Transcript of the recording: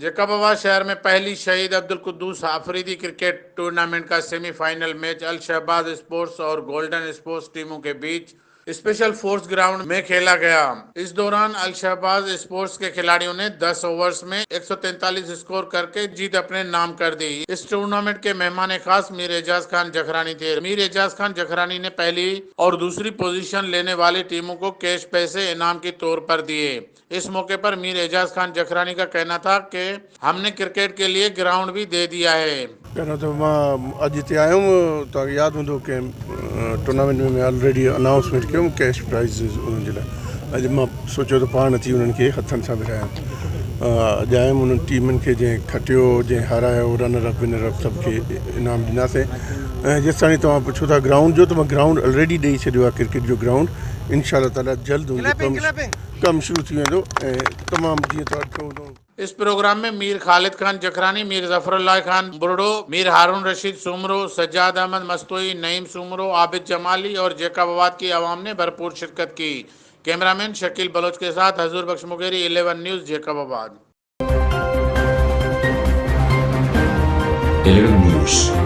जैकबाबाद शहर में पहली शहीद अब्दुल कुद्दूस आफरीदी क्रिकेट टूर्नामेंट का सेमीफाइनल मैच अल शहबाज स्पोर्ट्स और गोल्डन स्पोर्ट्स टीमों के बीच स्पेशल फोर्स ग्राउंड में खेला गया। इस दौरान अल शहबाज स्पोर्ट्स के खिलाड़ियों ने 10 ओवर्स में 143 स्कोर करके जीत अपने नाम कर दी। इस टूर्नामेंट के मेहमान खास मीर एजाज खान जखरानी थे। मीर एजाज खान जखरानी ने पहली और दूसरी पोजीशन लेने वाली टीमों को कैश पैसे इनाम के तौर पर दिए। इस मौके पर मीर एजाज खान जखरानी का कहना था कि हमने क्रिकेट के लिए ग्राउंड भी दे दिया है। पहिरियों त मां अॼु हिते आयो हुउमि, तव्हांखे यादि हूंदो की टूर्नामेंट में ऑलरेडी अनाउंसमेंट कयो कैश प्राइज़ उन्हनि जे लाइ। अॼु मां सोचियो त पाण अची उन्हनि खे हथनि सां विरायां। अॼु आयुमि उन्हनि टीमनि खे जंहिं खटियो, जंहिं हारायो, रनर अप विनर अप सभु खे इनाम ॾिनासीं। ऐं जेसि ताईं तव्हां पुछो था ग्राउंड जो, त मां ग्राउंड ऑलरेडी ॾेई छॾियो आहे, क्रिकेट जो ग्राउंड। इंशाअल्लाह ताला जल्द कमु शुरू थी वेंदो ऐं तमामु जीअं तव्हां हूंदो। इस प्रोग्राम में मीर खालिद खान जखरानी, मीर जफरुल्लाह खान बुरडो, मीर हारून रशीद सुमरो, सज्जाद अहमद मस्तोई, नईम सुमरो, आबिद जमाली और जैकबाबाद की आवाम ने भरपूर शिरकत की। कैमरामैन शकील बलोच के साथ हजूर बख्श मुगेरी, 11 न्यूज़, जैकबाबाद। 11 News।